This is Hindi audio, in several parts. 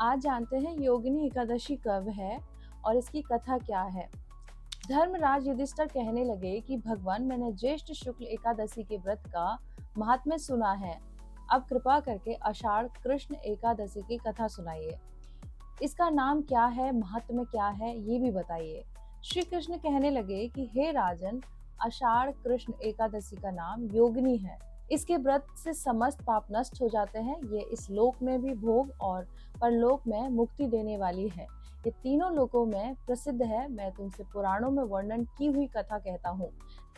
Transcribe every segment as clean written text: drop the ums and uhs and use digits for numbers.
आज जानते हैं योगिनी एकादशी कब है और इसकी कथा क्या है। धर्मराज युधिष्ठिर कहने लगे कि भगवान, मैंने ज्येष्ठ शुक्ल एकादशी के व्रत का महात्म्य सुना है। अब कृपा करके आषाढ़ कृष्ण एकादशी की कथा सुनाइए। इसका नाम क्या है, महात्म्य क्या है, ये भी बताइए। श्री कृष्ण कहने लगे कि हे राजन, आषाढ़ कृष्ण एकादशी का नाम योगिनी है। इसके व्रत से समस्त पाप नष्ट हो जाते हैं। ये इस लोक में भी भोग और परलोक में मुक्ति देने वाली है। ये तीनों लोकों में प्रसिद्ध है। मैं तुमसे पुराणों में वर्णन की हुई कथा कहता हूँ।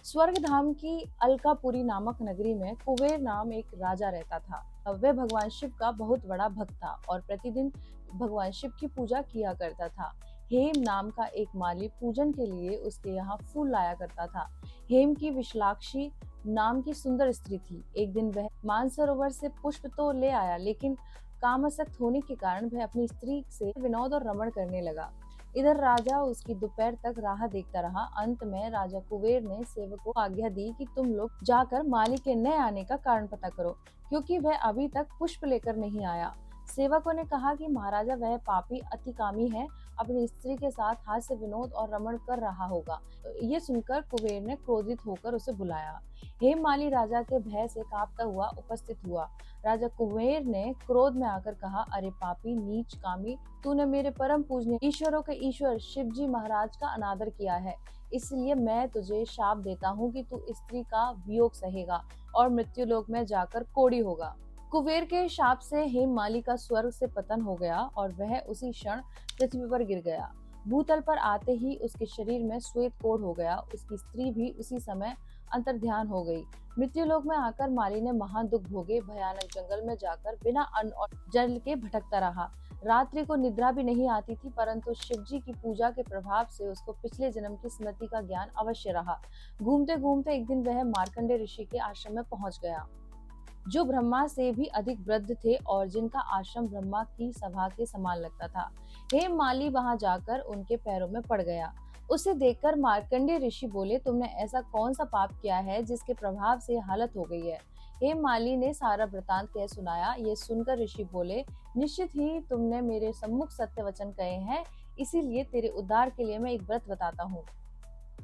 स्वर्ग धाम की अलकापुरी नामक नगरी में कुबेर नाम एक राजा रहता था। वह भगवान शिव का बहुत बड़ा भक्त था और प्रतिदिन भगवान शिव की पूजा किया करता था। हेम नाम का एक माली पूजन के लिए उसके यहाँ फूल लाया करता था। हेम की विशालाक्षी नाम की सुंदर स्त्री थी। एक दिन वह मानसरोवर से पुष्प तो ले आया, लेकिन कामासक्त होने के कारण वह अपनी स्त्री से विनोद और रमण करने लगा। इधर राजा उसकी दोपहर तक राह देखता रहा। अंत में राजा कुबेर ने सेवक को आज्ञा दी कि तुम लोग जाकर माली के न आने का कारण पता करो, क्योंकि वह अभी तक पुष्प लेकर नहीं आया। सेवकों ने कहा कि महाराजा, वह पापी अतिकामी है, अपनी स्त्री के साथ हास्य विनोद और रमण कर रहा होगा। ये सुनकर कुबेर ने क्रोधित होकर उसे बुलाया। हेममाली राजा के भय से कांपता हुआ उपस्थित हुआ। राजा कुबेर ने क्रोध में आकर कहा, अरे पापी नीच कामी, तूने मेरे परम पूजनीय ईश्वरों के ईश्वर शिव जी महाराज का अनादर किया है। इसलिए मैं तुझे शाप देता हूँ कि तू स्त्री का वियोग सहेगा और मृत्यु लोक में जाकर कोढ़ी होगा। कुबेर के शाप से हेममाली का स्वर्ग से पतन हो गया और वह उसी क्षण पृथ्वी पर गिर गया। भूतल पर आते ही उसके शरीर में श्वेत कोढ़ हो गया। उसकी स्त्री भी उसी समय अंतर्ध्यान हो गई। मृत्यु लोक में आकर माली ने महान दुख भोगे। भयानक जंगल में जाकर बिना अन्न और जल के भटकता रहा। रात्रि को निद्रा भी नहीं आती थी, परंतु शिवजी की पूजा के प्रभाव से उसको पिछले जन्म की स्मृति का ज्ञान अवश्य रहा। घूमते घूमते एक दिन वह मार्कंडे ऋषि के आश्रम में पहुंच गया, जो ब्रह्मा से भी अधिक वृद्ध थे और जिनका आश्रम ब्रह्मा की सभा के समान लगता था। हेममाली वहां जाकर उनके पैरों में पड़ गया। उसे देखकर मार्कंडेय ऋषि बोले, तुमने ऐसा कौन सा पाप किया है जिसके प्रभाव से हालत हो गई है। हेममाली ने सारा वृतांत कह सुनाया। ये सुनकर ऋषि बोले, निश्चित ही तुमने मेरे सम्मुख सत्य वचन कहे हैं, इसीलिए तेरे उद्धार के लिए मैं एक व्रत बताता हूँ।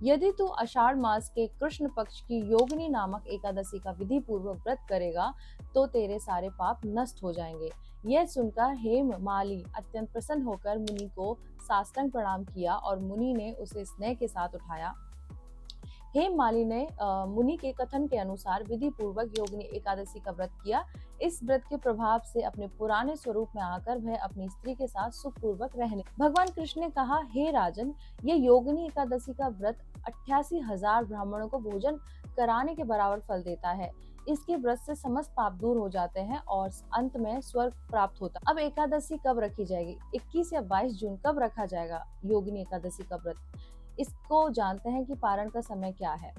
यदि तू आषाढ़ मास के कृष्ण पक्ष की योगिनी नामक एकादशी का विधि पूर्वक व्रत करेगा तो तेरे सारे पाप नष्ट हो जाएंगे। यह सुनकर हेममाली अत्यंत प्रसन्न होकर मुनि को साष्टांग प्रणाम किया और मुनि ने उसे स्नेह के साथ उठाया। हेममाली ने मुनि के कथन के अनुसार विधि पूर्वक योगिनी एकादशी का व्रत किया। इस व्रत के प्रभाव से अपने पुराने स्वरूप में आकर वह अपनी स्त्री के साथ सुखपूर्वक रहने। भगवान कृष्ण ने कहा, हे राजन, ये योगिनी एकादशी का व्रत 88,000 ब्राह्मणों को भोजन कराने के बराबर फल देता है। इसके व्रत से समस्त पाप दूर हो जाते हैं और अंत में स्वर्ग प्राप्त होता है। अब एकादशी कब रखी जाएगी? 21 या 22 जून कब रखा जाएगा योगिनी एकादशी का व्रत? इसको जानते हैं कि पारण का समय क्या है।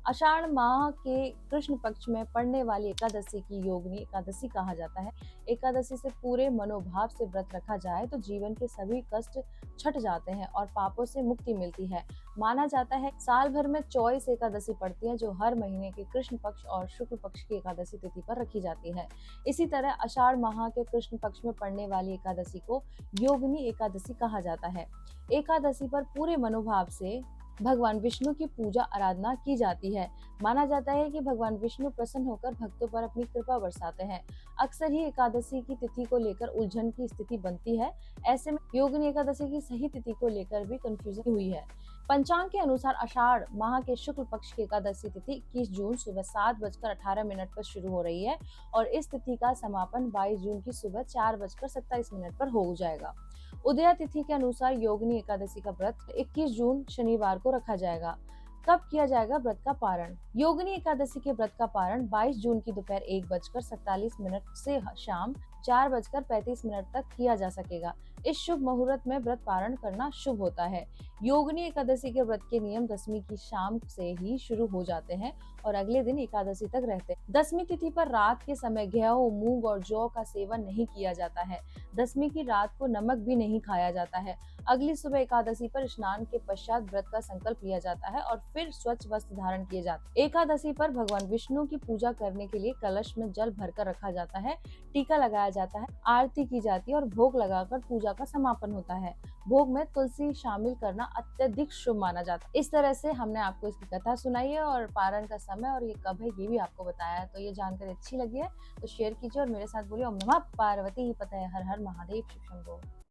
आषाढ़ माह के कृष्ण पक्ष में पड़ने वाली एकादशी की योगिनी एकादशी कहा जाता है। एकादशी से पूरे मनोभाव से व्रत रखा जाए तो जीवन के सभी कष्ट छट जाते हैं और पापों से मुक्ति मिलती है। माना जाता है साल भर में 24 एकादशी पड़ती है, जो हर महीने के कृष्ण पक्ष और शुक्ल पक्ष की एकादशी तिथि पर रखी जाती है। इसी तरह आषाढ़ माह के कृष्ण पक्ष में पड़ने वाली एकादशी को योगिनी एकादशी कहा जाता है। एकादशी पर पूरे मनोभाव से भगवान विष्णु की पूजा आराधना की जाती है। माना जाता है कि भगवान विष्णु प्रसन्न होकर भक्तों पर अपनी कृपा बरसाते हैं। अक्सर ही एकादशी की तिथि को लेकर उलझन की स्थिति बनती है। ऐसे में योगिनी एकादशी की सही तिथि को लेकर भी कंफ्यूजन हुई है। पंचांग के अनुसार आषाढ़ माह के शुक्ल पक्ष की एकादशी तिथि 21 जून सुबह 7:18 पर शुरू हो रही है और इस तिथि का समापन 22 जून की सुबह 4:27 पर हो जाएगा। उदया तिथि के अनुसार योगिनी एकादशी का व्रत 21 जून शनिवार को रखा जाएगा। कब किया जाएगा व्रत का पारण? योगिनी एकादशी के व्रत का पारण 22 जून की दोपहर 1:47 से शाम 4:35 तक किया जा सकेगा। इस शुभ मुहूर्त में व्रत पारण करना शुभ होता है। योगिनी एकादशी के व्रत के नियम दशमी की शाम से ही शुरू हो जाते हैं और अगले दिन एकादशी तक रहते हैं। दसवीं तिथि पर रात के समय गेहूं, मूंग और जौ का सेवन नहीं किया जाता है। दसवीं की रात को नमक भी नहीं खाया जाता है। अगली सुबह एकादशी पर स्नान के पश्चात व्रत का संकल्प लिया जाता है और फिर स्वच्छ वस्त्र धारण किए जाते हैं। एकादशी पर भगवान विष्णु की पूजा करने के लिए कलश में जल भरकर रखा जाता है, टीका लगाया जाता है, आरती की जाती है और भोग लगाकर पूजा का समापन होता है। भोग में तुलसी शामिल करना अत्यधिक शुभ माना जाता है। इस तरह से हमने आपको इसकी कथा सुनाई है और पारण का समय और ये कब है ये भी आपको बताया है। तो ये जानकारी अच्छी लगी है तो शेयर कीजिए और मेरे साथ बोलिए ओम नमः पार्वती पतये हर हर महादेव शिव शंभो।